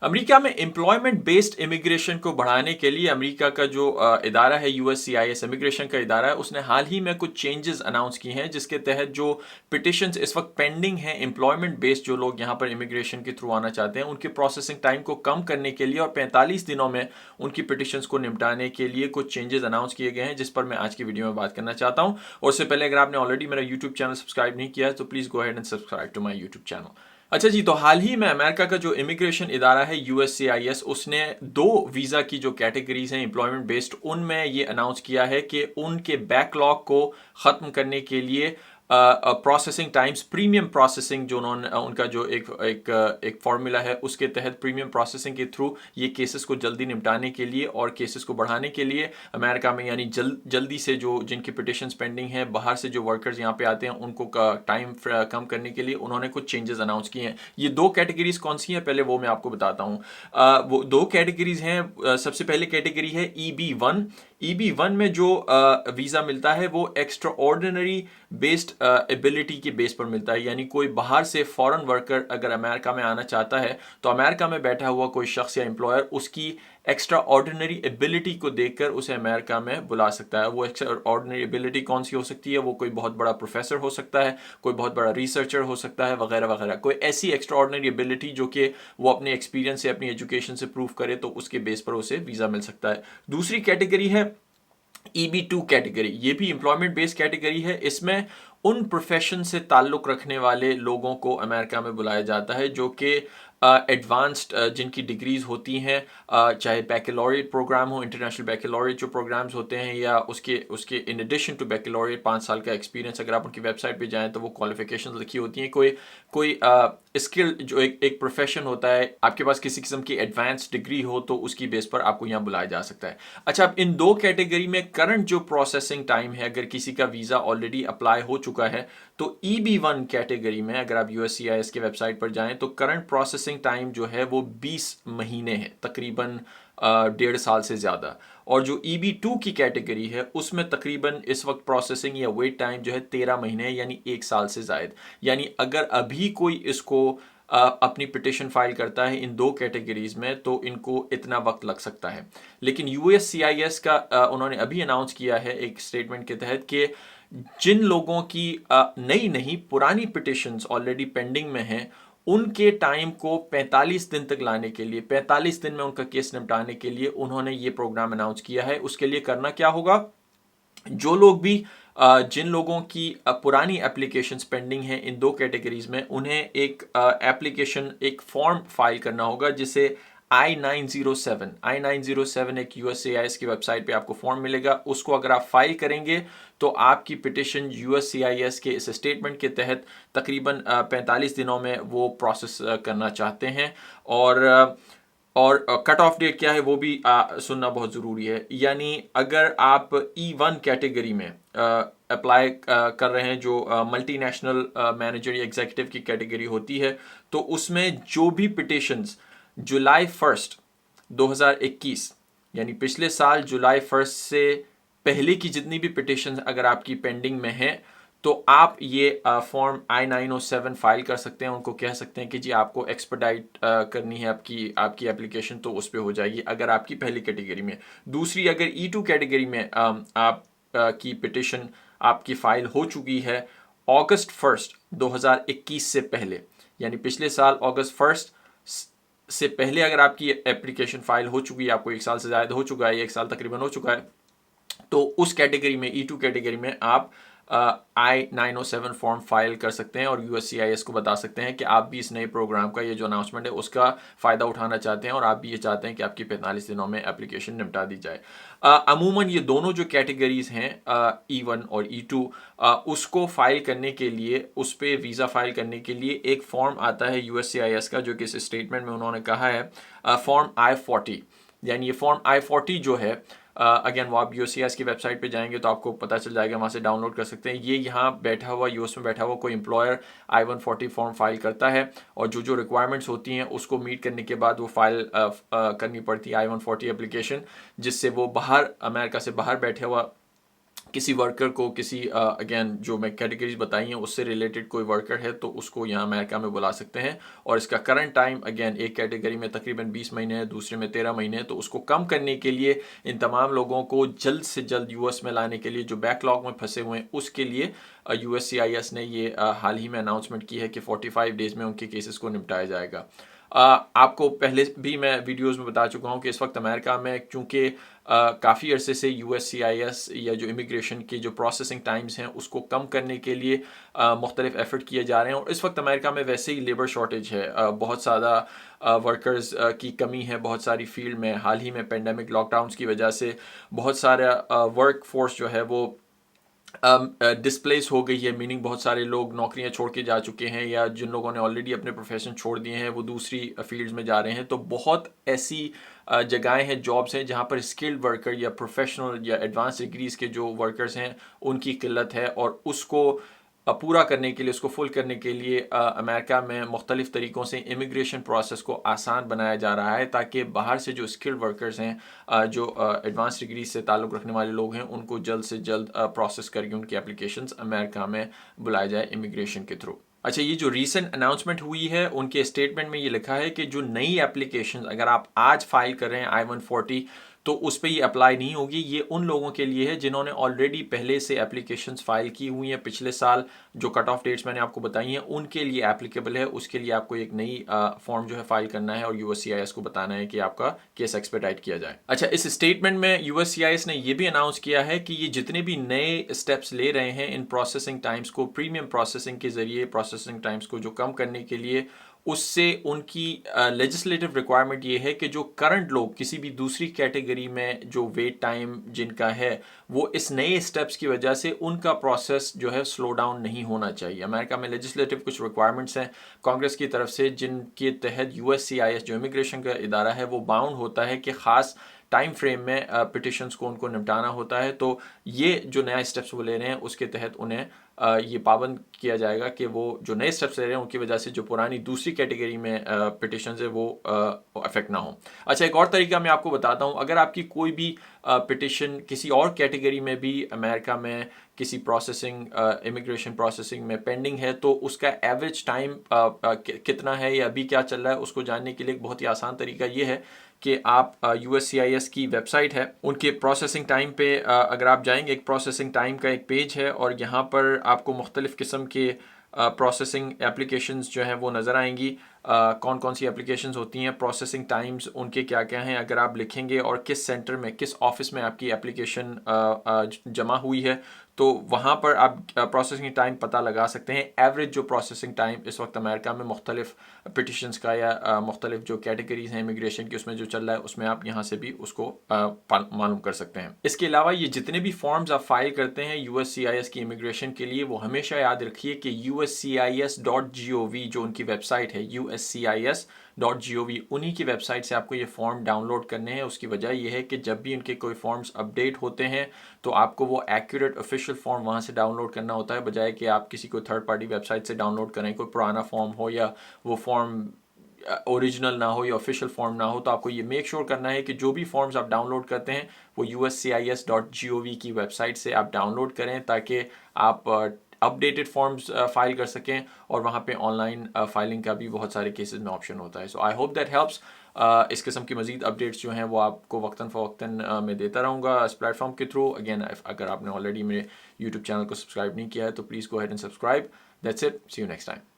America में employment based immigration को बढ़ाने के लिए अमेरिका का जो इदारा है यूएससीआईएस इमिग्रेशन का इदारा है, उसने हाल ही में कुछ चेंजेस अनाउंस किए हैं, जिसके तहत जो पिटिशंस इस वक्त पेंडिंग हैं एम्प्लॉयमेंट बेस्ड, जो लोग यहाँ पर इमिग्रेशन के थ्रू आना चाहते हैं, उनके प्रोसेसिंग टाइम को कम करने के लिए और 45 दिनों में उनकी पिटिशंस को निपटाने के लिए कुछ चेंजेस अनाउंस किए गए हैं, जिस पर मैं आज की वीडियो में बात करना चाहता हूँ। और उससे पहले अगर आपने ऑलरेडी मेरा यूट्यूब चैनल सब्सक्राइब नहीं किया है तो please go ahead and subscribe to my YouTube channel. अच्छा जी, तो हाल ही में अमेरिका का जो इमिग्रेशन इदारा है यूएससीआईएस, उसने दो वीज़ा की जो कैटेगरीज हैं एम्प्लॉयमेंट बेस्ड, उनमें ये अनाउंस किया है कि उनके बैकलॉग को ख़त्म करने के लिए प्रोसेसिंग टाइम्स, प्रीमियम प्रोसेसिंग, जो उन्होंने उनका जो एक फॉर्मूला है, उसके तहत प्रीमियम प्रोसेसिंग के थ्रू ये केसेस को जल्दी निपटाने के लिए और केसेस को बढ़ाने के लिए अमेरिका में, यानी जल्दी से जो जिनकी पिटिशंस पेंडिंग है, बाहर से जो वर्कर्स यहाँ पे आते हैं, उनको टाइम कम करने के लिए उन्होंने कुछ चेंजेस अनाउंस किए हैं। ये दो कैटेगरीज कौन सी हैं, पहले वो मैं आपको बताता हूँ। वो दो कैटेगरीज हैं। सबसे पहले कैटेगरी है EB1। EB1 में जो वीज़ा मिलता है वो एक्स्ट्रा ऑर्डिनरी बेस्ड एबिलिटी के बेस पर मिलता है, यानी कोई बाहर से फॉरेन वर्कर अगर अमेरिका में आना चाहता है तो अमेरिका में बैठा हुआ कोई शख्स या एम्प्लॉयर उसकी एक्स्ट्रा ऑर्डिनरी एबिलिटी को देखकर उसे अमेरिका में बुला सकता है। वो एक्स्ट्रा ऑर्डिनरी एबिलिटी कौन सी हो सकती है? वो कोई बहुत बड़ा प्रोफेसर हो सकता है, कोई बहुत बड़ा रिसर्चर हो सकता है, वगैरह वगैरह। कोई ऐसी एक्स्ट्रा ऑर्डिनरी एबिलिटी जो कि वो अपने एक्सपीरियंस से, अपनी एजुकेशन से प्रूव करे, तो उसके बेस पर उसे वीज़ा मिल सकता है। दूसरी कैटेगरी है EB2 कैटेगरी। ये भी एम्प्लॉयमेंट बेस्ड कैटेगरी है। इसमें उन प्रोफेशन से ताल्लुक़ रखने वाले लोगों को अमेरिका में बुलाया जाता है जो कि एडवांस्ड जिनकी डिग्रीज होती हैं, चाहे बैकलॉरेट प्रोग्राम हो, इंटरनेशनल बैकलॉरेट जो प्रोग्राम्स होते हैं, या उसके उसके इन एडिशन टू बैकलॉरेट 5 साल का एक्सपीरियंस। अगर आप उनकी वेबसाइट पे जाएं तो वो क्वालिफिकेशन लिखी होती हैं। कोई कोई स्किल जो एक प्रोफेशन होता है, आपके पास किसी किस्म की एडवांस डिग्री हो तो उसकी बेस पर आपको यहाँ बुलाया जा सकता है। अच्छा, अब इन दो कैटेगरी में करंट जो प्रोसेसिंग टाइम है, अगर किसी का वीज़ा ऑलरेडी अप्लाई हो चुका है तो EB1 कैटेगरी में अगर आप USCIS के वेबसाइट पर जाएं तो करंट प्रोसेसिंग टाइम जो है वो 20 महीने है, तकरीबन 1.5 साल से ज़्यादा। और जो EB2 की कैटेगरी है उसमें तकरीबन इस वक्त प्रोसेसिंग या वेट टाइम जो है 13 महीने है, यानी 1 साल से ज़ायद। यानी अगर अभी कोई इसको अपनी पिटिशन फाइल करता है इन दो कैटेगरीज में तो इनको इतना वक्त लग सकता है। लेकिन USCIS का उन्होंने अभी अनाउंस किया है एक स्टेटमेंट के तहत कि जिन लोगों की नई नहीं पुरानी पिटिशंस ऑलरेडी पेंडिंग में हैं, उनके टाइम को 45 दिन तक लाने के लिए, 45 दिन में उनका केस निपटाने के लिए उन्होंने ये प्रोग्राम अनाउंस किया है। उसके लिए करना क्या होगा? जो लोग भी जिन लोगों की पुरानी एप्लीकेशंस पेंडिंग हैं इन दो कैटेगरीज में, उन्हें एक एप्लीकेशन, एक फॉर्म फाइल करना होगा जिसे I-907 एक USCIS की वेबसाइट पे आपको फॉर्म मिलेगा। उसको अगर आप फाइल करेंगे तो आपकी पिटिशन USCIS के इस स्टेटमेंट के तहत तकरीबन 45 दिनों में वो प्रोसेस करना चाहते हैं। और कट ऑफ डेट क्या है वो भी सुनना बहुत ज़रूरी है। यानी अगर आप E1 कैटेगरी में अप्लाई कर रहे हैं, जो मल्टीनेशनल मैनेजर या एग्जीक्यूटिव की कैटेगरी होती है, तो उसमें जो भी पिटिशंस जुलाई 1 2021, यानी पिछले साल जुलाई 1 से पहले की जितनी भी पिटिशंस अगर आपकी पेंडिंग में हैं, तो आप ये फॉर्म I-907 फाइल कर सकते हैं। उनको कह सकते हैं कि जी आपको एक्सपर्टाइट करनी है आपकी आपकी एप्लीकेशन, तो उस पर हो जाएगी अगर आपकी पहली कैटेगरी में। दूसरी, अगर E2 कैटेगरी में आप की पिटिशन आपकी फाइल हो चुकी है अगस्त 1 2021 से पहले, यानी पिछले साल अगस्त 1 से पहले अगर आपकी एप्लीकेशन फाइल हो चुकी है, आपको 1 साल से ज़्यादा हो चुका है, 1 साल तकरीबन हो चुका है, तो उस कैटेगरी में, E2 कैटेगरी में, आप I-907 फॉर्म फाइल कर सकते हैं और USCIS को बता सकते हैं कि आप भी इस नए प्रोग्राम का, ये जो अनाउंसमेंट है उसका फ़ायदा उठाना चाहते हैं और आप भी ये चाहते हैं कि आपकी 45 दिनों में एप्लीकेशन निपटा दी जाए। अमूमन ये दोनों जो कैटेगरीज हैं, E1 और E2, उसको फाइल करने के लिए, उस पर वीज़ा फाइल करने के लिए एक फॉर्म आता है USCIS का, जो कि इस स्टेटमेंट में उन्होंने कहा है फॉर्म I-40। यानी ये फॉर्म I-40 जो है, अगेन वो आप USCIS की वेबसाइट पे जाएंगे तो आपको पता चल जाएगा, वहाँ से डाउनलोड कर सकते हैं। ये यहाँ बैठा हुआ US में बैठा हुआ कोई एम्प्लॉयर I-140 फॉर्म फाइल करता है और जो जो रिक्वायरमेंट्स होती हैं उसको मीट करने के बाद वो फाइल करनी पड़ती है I-140 एप्लीकेशन, जिससे वो बाहर, अमेरिका से बाहर बैठे हुआ किसी वर्कर को किसी अगेन जो मैं कैटेगरीज बताई हैं उससे रिलेटेड कोई वर्कर है तो उसको यहाँ अमेरिका में बुला सकते हैं। और इसका करंट टाइम अगेन एक कैटेगरी में तकरीबन 20 महीने है, दूसरे में 13 महीने है। तो उसको कम करने के लिए इन तमाम लोगों को जल्द से जल्द यूएस में लाने के लिए जो बैकलॉग में फंसे हुए हैं उसके लिए USCIS ने ये हाल ही में अनाउंसमेंट की है कि 45 डेज में उनके केसेस को निपटाया जाएगा। आपको पहले भी मैं वीडियोस में बता चुका हूँ कि इस वक्त अमेरिका में चूँकि काफ़ी अरसे से USCIS या जो इमिग्रेशन के जो प्रोसेसिंग टाइम्स हैं उसको कम करने के लिए मुख्तलिफ एफर्ट किए जा रहे हैं। और इस वक्त अमेरिका में वैसे ही लेबर शॉर्टेज है, बहुत ज़्यादा वर्कर्स की कमी है बहुत सारी फील्ड में। हाल ही में पेंडेमिक लॉकडाउन्स की वजह से बहुत सारा वर्क फोर्स जो है वो डिस्प्लेस हो गई है, मीनिंग बहुत सारे लोग नौकरियां छोड़ के जा चुके हैं या जिन लोगों ने ऑलरेडी अपने प्रोफेशन छोड़ दिए हैं वो दूसरी फील्ड्स में जा रहे हैं। तो बहुत ऐसी जगहें हैं, जॉब्स हैं जहां पर स्किल्ड वर्कर या प्रोफेशनल या एडवांस डिग्रीज के जो वर्कर्स हैं उनकी किल्लत है। और उसको पूरा करने के लिए, उसको फुल करने के लिए अमेरिका में मुख्तलिफ तरीक़ों से इमिग्रेशन प्रोसेस को आसान बनाया जा रहा है ताकि बाहर से जो स्किल्ड वर्कर्स हैं, जो एडवांस डिग्री से ताल्लुक़ रखने वाले लोग हैं, उनको जल्द से जल्द प्रोसेस करके उनकी एप्लीकेशंस अमेरिका में बुलाया जाए इमिग्रेशन के थ्रू। अच्छा, ये जो रीसेंट अनाउंसमेंट हुई है उनके स्टेटमेंट में ये लिखा है कि जो नई एप्लीकेशन अगर आप आज फाइल कर रहे हैं I-140 तो उस पर ये अप्लाई नहीं होगी। ये उन लोगों के लिए है जिन्होंने ऑलरेडी पहले से एप्लीकेशंस फाइल की हुई हैं पिछले साल। जो कट ऑफ डेट्स मैंने आपको बताई हैं उनके लिए एप्लीकेबल है। उसके लिए आपको एक नई फॉर्म जो है फाइल करना है और USCIS को बताना है कि आपका केस एक्सपेडाइट किया जाए। अच्छा, इस स्टेटमेंट में USCIS ने ये भी अनाउंस किया है कि ये जितने भी नए स्टेप्स ले रहे हैं इन प्रोसेसिंग टाइम्स को, प्रीमियम प्रोसेसिंग के जरिए प्रोसेसिंग टाइम्स को जो कम करने के लिए, उससे उनकी लेजिस्लेटिव रिक्वायरमेंट ये है कि जो करंट लोग किसी भी दूसरी कैटेगरी में जो वेट टाइम जिनका है वो इस नए स्टेप्स की वजह से उनका प्रोसेस जो है स्लो डाउन नहीं होना चाहिए। अमेरिका में लेजिस्लेटिव कुछ रिक्वायरमेंट्स हैं कांग्रेस की तरफ से जिनके तहत USCIS जो इमिग्रेशन का इदारा है वो बाउंड होता है कि ख़ास टाइम फ्रेम में पिटिशंस को उनको निपटाना होता है। तो ये जो नया स्टेप्स वो ले रहे हैं उसके तहत उन्हें ये पाबंद किया जाएगा कि वो जो नए स्टेप्स ले रहे हैं उनकी वजह से जो पुरानी दूसरी कैटेगरी में पिटिशंस है वो अफेक्ट ना हो। अच्छा, एक और तरीका मैं आपको बताता हूँ। अगर आपकी कोई भी पिटिशन किसी और कैटेगरी में भी अमेरिका में किसी प्रोसेसिंग इमिग्रेशन प्रोसेसिंग में पेंडिंग है तो उसका एवरेज टाइम कितना है या अभी क्या चल रहा है उसको जानने के लिए एक बहुत ही आसान तरीका ये है कि आप USCIS की वेबसाइट है उनके प्रोसेसिंग टाइम पे अगर आप जाएंगे, एक प्रोसेसिंग टाइम का एक पेज है और यहाँ पर आपको मुख्तलिफ़ किस्म के प्रोसेसिंग एप्लीकेशंस जो हैं वो नज़र आएंगी। कौन कौन सी एप्लीकेशंस होती हैं, प्रोसेसिंग टाइम्स उनके क्या क्या हैं, अगर आप लिखेंगे और किस सेंटर में किस ऑफिस में आपकी एप्लीकेशन जमा हुई है तो वहाँ पर आप प्रोसेसिंग टाइम पता लगा सकते हैं। एवरेज जो प्रोसेसिंग टाइम इस वक्त अमेरिका में मुख्तलिफ पिटिशंस का या मुख्तलिफ जो कैटेगरीज हैं इमिग्रेशन की उसमें जो चल रहा है उसमें आप यहाँ से भी उसको मालूम कर सकते हैं। इसके अलावा ये जितने भी फॉर्म्स आप फाइल करते हैं USCIS की इमिग्रेशन के लिए वो हमेशा याद रखिए कि USCIS.gov जो उनकी वेबसाइट है USCIS.gov उन्हीं की वेबसाइट से आपको ये फॉर्म डाउनलोड करने हैं। उसकी वजह यह है कि जब भी उनके कोई फॉर्म्स अपडेट होते हैं तो आपको वो एक्यूरेट ऑफिशियल फॉर्म वहाँ से डाउनलोड करना होता है, बजाय कि आप किसी कोई थर्ड पार्टी वेबसाइट से डाउनलोड करें। कोई पुराना फॉर्म हो या वो फॉर्म ओरिजिनल ना हो या ऑफिशियल फॉर्म ना हो तो आपको ये मेक श्योर करना है कि जो भी फॉर्म्स आप डाउनलोड करते हैं वो USCIS.gov की वेबसाइट से आप डाउनलोड करें ताकि आप अपडेटेड फॉर्म्स फाइल कर सकें। और वहाँ पे ऑनलाइन फाइलिंग का भी बहुत सारे केसेस में ऑप्शन होता है। सो आई होप दैट हेल्प्स। इस किस्म की मजीद अपडेट्स जो हैं वो आपको वक्तन फ़वक्तन मैं देता रहूँगा इस प्लेटफॉर्म के थ्रू। अगेन अगर आपने ऑलरेडी मेरे यूट्यूब चैनल को सब्सक्राइब नहीं किया है तो please go ahead and subscribe. That's it, see you next time.